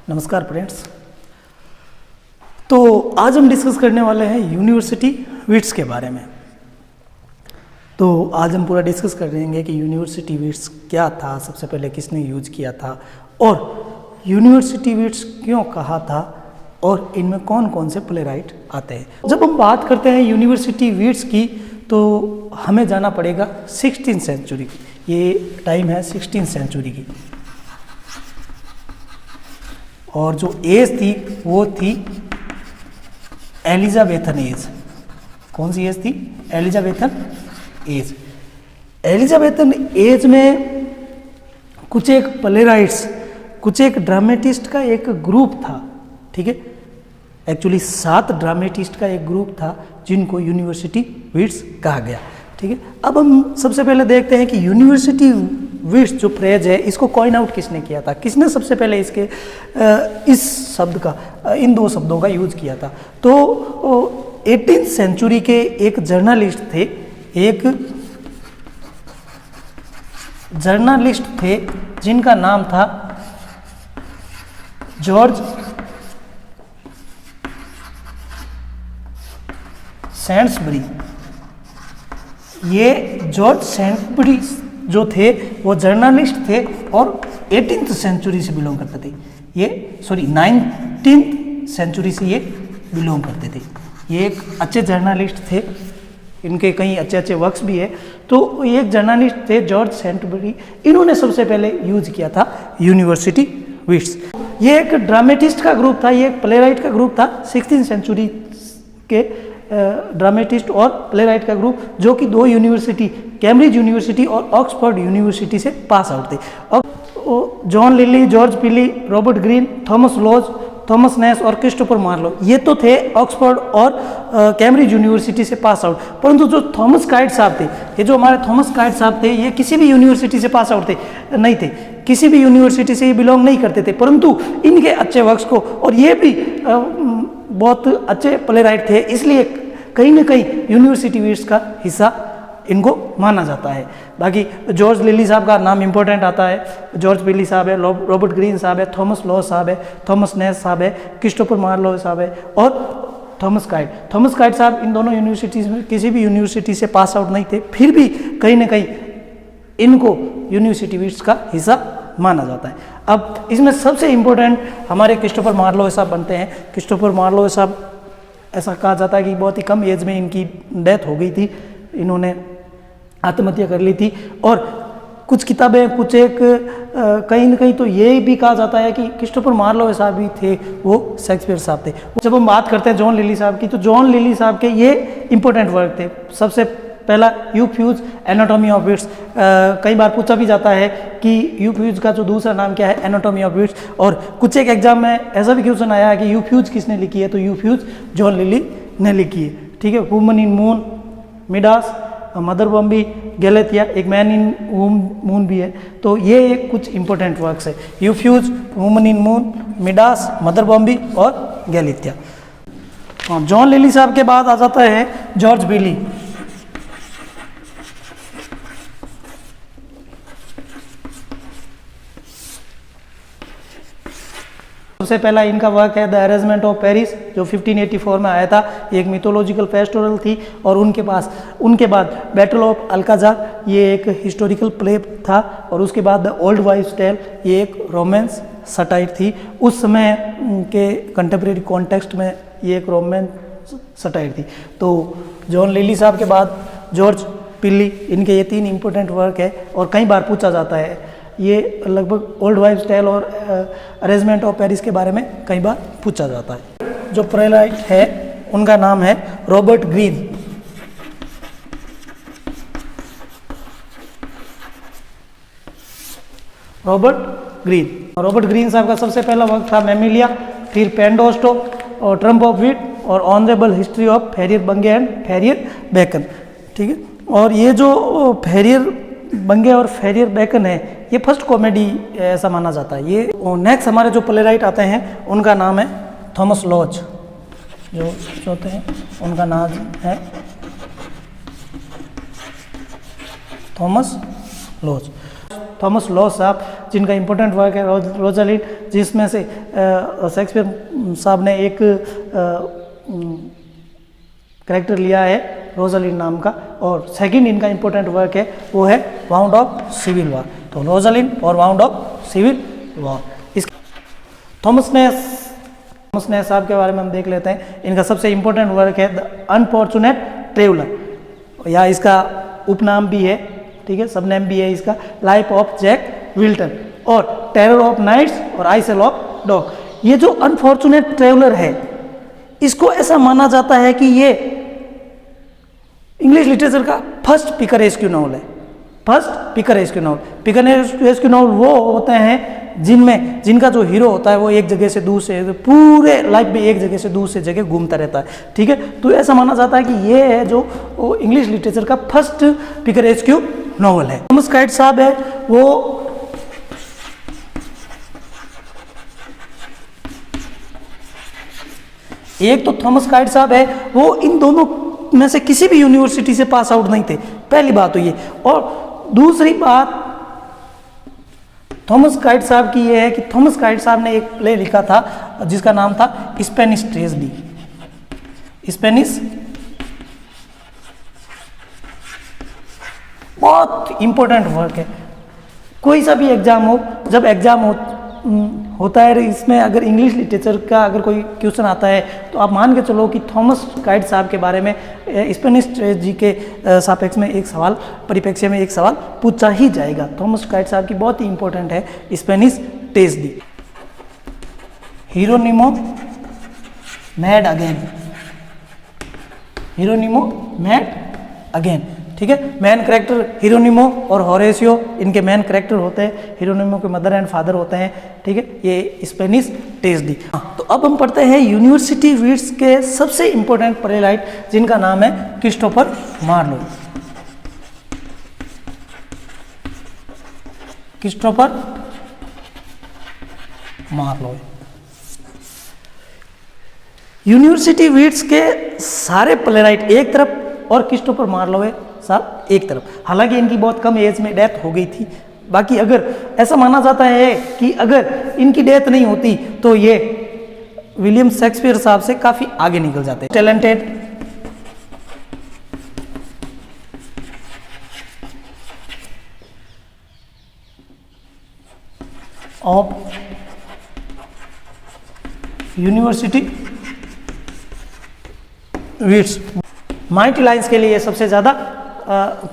नमस्कार फ्रेंड्स। तो आज हम डिस्कस करने वाले हैं यूनिवर्सिटी वीट्स के बारे में। तो आज हम पूरा डिस्कस करेंगे कि यूनिवर्सिटी वीट्स क्या था, सबसे पहले किसने यूज किया था और यूनिवर्सिटी वीट्स क्यों कहा था और इनमें कौन कौन से प्लेराइट आते हैं। जब हम बात करते हैं यूनिवर्सिटी वीट्स की तो हमें जाना पड़ेगा 16th सेंचुरी की। ये टाइम है 16th सेंचुरी की और जो एज थी वो थी एलिजाबेथन एज। कौन सी एज थी? Elizabethan age. एलिजाबेथन एज में कुछ एक प्लेराइट्स, कुछ एक ड्रामेटिस्ट का एक ग्रुप था, ठीक है। एक्चुअली 7 ड्रामेटिस्ट का एक ग्रुप था जिनको यूनिवर्सिटी वीट्स कहा गया, ठीक है। अब हम सबसे पहले देखते हैं कि यूनिवर्सिटी वीट्स जो फ्रेज है इसको कॉइन आउट किसने किया था, किसने सबसे पहले इसके इस शब्द का, इन 2 शब्दों का यूज किया था। तो 18th सेंचुरी के एक जर्नलिस्ट थे, जिनका नाम था जॉर्ज सैंड्सबरी। ये जॉर्ज सैंड्सबरी जो थे वो जर्नलिस्ट थे और 18th सेंचुरी से बिलोंग करते थे। ये 19th सेंचुरी से ये बिलोंग करते थे। ये एक अच्छे जर्नलिस्ट थे, इनके कई अच्छे अच्छे वर्क्स भी है। तो ये एक जर्नलिस्ट थे जॉर्ज सैंड्सबरी, इन्होंने सबसे पहले यूज किया था यूनिवर्सिटी वीट्स। ये एक ड्रामेटिस्ट का ग्रुप था, ये एक प्लेराइट का ग्रुप था 16th सेंचुरी के ड्रामेटिस्ट और प्लेराइट का ग्रुप, जो कि 2 यूनिवर्सिटी, कैम्ब्रिज यूनिवर्सिटी और ऑक्सफोर्ड यूनिवर्सिटी से पास आउट थे। और John Lyly, George Peele, Robert Greene, Thomas Lodge, Thomas Nashe और क्रिस्टोफर मार्लो, ये तो थे ऑक्सफोर्ड और कैम्ब्रिज यूनिवर्सिटी से पास आउट। परंतु जो थॉमस काइट साहब थे, ये जो हमारे थॉमस काइट साहब थे, ये किसी भी यूनिवर्सिटी से पास आउट नहीं थे, किसी भी यूनिवर्सिटी से ये बिलोंग नहीं करते थे। परंतु इनके अच्छे वर्क्स को, और ये भी बहुत अच्छे प्लेराइट थे, इसलिए कहीं ना कहीं यूनिवर्सिटी वीट्स का हिस्सा इनको माना जाता है। बाकी जॉर्ज लिली साहब का नाम इंपॉर्टेंट आता है, जॉर्ज पिली साहब है, रॉबर्ट ग्रीन साहब है, थॉमस लॉ साहब है, थॉमस नेस साहब है, क्रिस्टोफर मार्लो साहब है और थॉमस काइट साहब इन दोनों यूनिवर्सिटीज में किसी भी यूनिवर्सिटी से पास आउट नहीं थे, फिर भी कहीं ना कहीं इनको यूनिवर्सिटी वीट्स का हिस्सा माना जाता है। अब इसमें सबसे इम्पोर्टेंट हमारे क्रिस्टोफर मार्लो साहब बनते हैं। क्रिस्टोफर मार्लो साहब, ऐसा कहा जाता है कि बहुत ही कम एज में इनकी डेथ हो गई थी, इन्होंने आत्महत्या कर ली थी। और कुछ किताबें, कुछ एक कहीं ना कहीं तो ये भी कहा जाता है कि क्रिस्टोफर मार्लो साहब भी थे, वो शेक्सपियर साहब थे। जब हम बात करते हैं जॉन लिली साहब की, तो जॉन लिली साहब के ये इंपॉर्टेंट वर्क थे। सबसे पहला यूफ्यूज एनाटॉमी ऑफ वीट्स। कई बार पूछा भी जाता है कि यूफ्यूज का जो दूसरा नाम क्या है, एनाटॉमी ऑफ वीट्स। और कुछ एक एग्जाम में ऐसा भी क्वेश्चन आया है कि यूफ्यूज किसने लिखी है, तो यूफ्यूज जॉन लिली ने लिखी है, ठीक है। Woman in Moon, Midas, Mother बॉम्बी, Galathea, एक मैन इन मून भी है। तो ये एक कुछ इंपॉर्टेंट वर्क्स है, Euphues, Woman in Moon, Midas, Mother Bombie और गैलेथिया। जॉन लिली साहब के बाद आ जाता है जॉर्ज बिली। सबसे पहला इनका वर्क है द अरेंजमेंट ऑफ पेरिस, जो 1584 में आया था। ये एक मिथोलॉजिकल पेस्टोरल थी। और उनके बाद बैटल ऑफ अल्काजार, ये एक हिस्टोरिकल प्ले था। और उसके बाद द ओल्ड वाइफ्स टेल, ये एक रोमांस सटायर थी। उस समय के कंटेम्प्रेरी कॉन्टेक्स्ट में ये एक रोमांस सटायर थी। तो जॉन लिली साहब के बाद जॉर्ज पिली, इनके ये 3 इंपॉर्टेंट वर्क है। और कई बार पूछा जाता है, ये लगभग ओल्ड वाइफ्स टेल और अरेंजमेंट ऑफ पेरिस के बारे में कई बार पूछा जाता है। जो प्लेराइट है उनका नाम है रॉबर्ट ग्रीन। रॉबर्ट ग्रीन साहब का सबसे पहला वर्क था मेमिलिया, फिर पेंडोस्टो और ट्रम्प ऑफ विट और ऑनरेबल हिस्ट्री ऑफ फेरियर बंगे एंड फेरियर बेकन, ठीक है। और ये जो फेरियर बंगे और फेरियर बेकन है, ये फर्स्ट कॉमेडी ऐसा माना जाता है। ये नेक्स्ट हमारे जो प्लेराइट आते हैं उनका नाम है थॉमस लॉज। जो होते हैं उनका नाम है थॉमस लॉज साहब, जिनका इंपॉर्टेंट वर्क है रोजालिंड, जिसमें से शेक्सपियर साहब ने एक कैरेक्टर लिया है रोजालिंड नाम का, और सेकंड इनका इंपॉर्टेंट वर्क है वो है वाउंड ऑफ सिविल वॉर। तो रोजालिंड और वाउंड ऑफ सिविल वॉर। इस थॉमस नेस साहब के बारे में हम देख लेते हैं। इनका सबसे इंपॉर्टेंट वर्क है द अनफॉर्चुनेट ट्रेवलर, या इसका उपनाम भी है, ठीक है, सब नेम भी है इसका, लाइफ ऑफ जैक विल्टन और टेरर ऑफ नाइट्स और आइसल ऑफ डॉग। ये जो अनफॉर्चुनेट ट्रेवलर है, इसको ऐसा माना जाता है कि ये इंग्लिश लिटरेचर का फर्स्ट पिकरेस्क्यू नॉवल है। First picaresque novel. Picaresque novel वो होते हैं जिनका जो हीरो होता है वो एक जगह से दूसरे, पूरे लाइफ में एक जगह से दूसरे जगह घूमता रहता है, ठीक है। तो ऐसा माना जाता है कि ये है जो इंग्लिश लिटरेचर का फर्स्ट पिकरेस्क्यू नॉवल है। थॉमस काइट साहब है वो एक तो थॉमस काइट साहब है वो इन दोनों में से किसी भी यूनिवर्सिटी से पास आउट नहीं थे, पहली बात तो ये। और दूसरी बात थॉमस काइट साहब की ये है कि थॉमस काइट साहब ने एक प्ले लिखा था जिसका नाम था स्पेनिश ट्रेजेडी। स्पेनिश बहुत इंपॉर्टेंट वर्क है। कोई सा भी एग्जाम हो, जब एग्जाम होता है इसमें अगर इंग्लिश लिटरेचर का अगर कोई क्वेश्चन आता है तो आप मान के चलो कि थॉमस काइट साहब के बारे में स्पेनिश ट्रेजेडी के सापेक्ष में एक सवाल, परिप्रेक्ष्य में एक सवाल पूछा ही जाएगा। थॉमस काइट साहब की बहुत ही इंपॉर्टेंट है Spanish Tragedy. Hieronimo mad again, Hieronimo mad again, ठीक है। मेन कैरेक्टर हिरोनिमो और होरेसियो इनके मेन कैरेक्टर होते हैं। हिरोनिमो के मदर एंड फादर होते हैं, ठीक है। ये स्पेनिश ट्रेजेडी। तो अब हम पढ़ते हैं यूनिवर्सिटी वीट्स के सबसे इंपॉर्टेंट प्लेराइट जिनका नाम है क्रिस्टोफर मार्लोवे। क्रिस्टोफर मार्लोवे यूनिवर्सिटी वीट्स के सारे प्लेराइट एक तरफ और क्रिस्टोफर मार्लोवे साहब एक तरफ। हालांकि इनकी बहुत कम एज में डेथ हो गई थी। बाकी अगर ऐसा माना जाता है कि अगर इनकी डेथ नहीं होती तो ये विलियम शेक्सपियर साहब से काफी आगे निकल जाते। Talented of university weeds. Mighty lines के लिए सबसे ज्यादा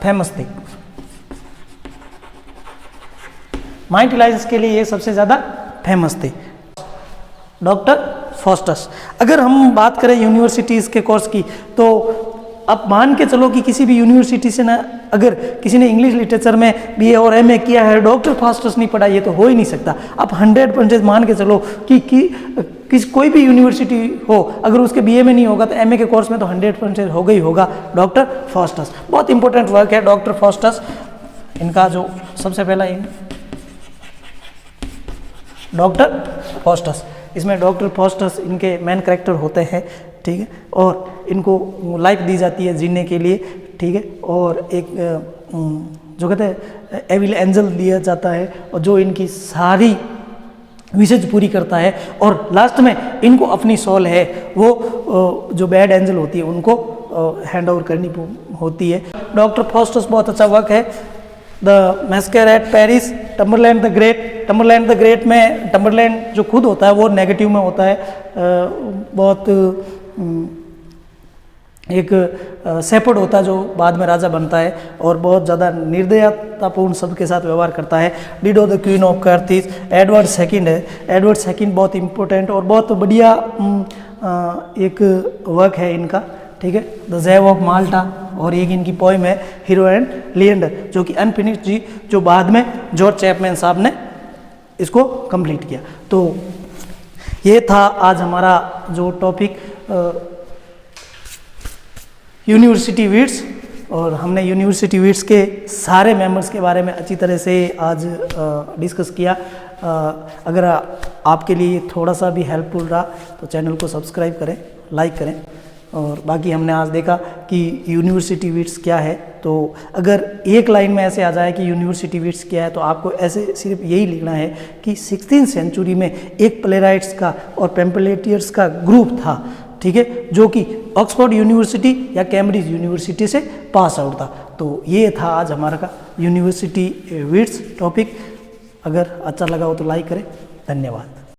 फेमस थे। माइटी लाइन्स के लिए ये सबसे ज्यादा फेमस थे। Doctor Faustus. अगर हम बात करें यूनिवर्सिटीज के कोर्स की तो अब मान के चलो कि किसी भी यूनिवर्सिटी से ना अगर किसी ने इंग्लिश लिटरेचर में बीए और एमए किया है, डॉक्टर फॉस्टस नहीं पढ़ा, ये तो हो ही नहीं सकता। आप 100% मान के चलो कि कोई भी यूनिवर्सिटी हो, अगर उसके बीए में नहीं होगा तो एमए के कोर्स में तो 100% होगा ही होगा डॉक्टर फॉस्टस। बहुत इंपॉर्टेंट वर्क है डॉक्टर फॉस्टस। इनका जो सबसे पहला डॉक्टर फॉस्टस, इसमें डॉक्टर फॉस्टस इनके मेन कैरेक्टर होते हैं, ठीक है। और इनको लाइफ दी जाती है जीने के लिए, ठीक है। और एक जो कहते हैं एविल एंजल दिया जाता है और जो इनकी सारी विशेष पूरी करता है, और लास्ट में इनको अपनी सोल है वो जो बैड एंजल होती है उनको हैंड ओवर करनी होती है। डॉक्टर फॉस्टस बहुत अच्छा वर्क है। The Massacre at Paris, Tamburlaine the Great. Tamburlaine the Great में टम्बरलैंड जो खुद होता है वो नेगेटिव में होता है। बहुत एक सेपर्ड होता है जो बाद में राजा बनता है और बहुत ज़्यादा निर्दयतापूर्ण सबके साथ व्यवहार करता है। Dido the Queen of Carthage. Edward Second है। एडवर्ड सेकंड बहुत इंपॉर्टेंट और बहुत बढ़िया एक वर्क है इनका, ठीक है। The Jew of Malta. और एक इनकी पोइम है हीरो एंड लिएंडर जो कि अनफिनिश्ड जी, जो बाद में जॉर्ज चैपमैन साहब ने इसको कंप्लीट किया। तो ये था आज हमारा जो टॉपिक यूनिवर्सिटी वीट्स, और हमने यूनिवर्सिटी वीट्स के सारे मेंबर्स के बारे में अच्छी तरह से आज डिस्कस किया। अगर आपके लिए थोड़ा सा भी हेल्पफुल रहा तो चैनल को सब्सक्राइब करें, लाइक करें और बाकी हमने आज देखा कि यूनिवर्सिटी विट्स क्या है। तो अगर एक लाइन में ऐसे आ जाए कि यूनिवर्सिटी विट्स क्या है, तो आपको ऐसे सिर्फ यही लिखना है कि 16th सेंचुरी में एक प्लेराइट्स का और पैम्पलेटियर्स का ग्रुप था, ठीक है, जो कि ऑक्सफोर्ड यूनिवर्सिटी या कैम्ब्रिज यूनिवर्सिटी से पास आउट था। तो ये था आज हमारा का यूनिवर्सिटी विट्स टॉपिक। अगर अच्छा लगा हो तो लाइक करें। धन्यवाद।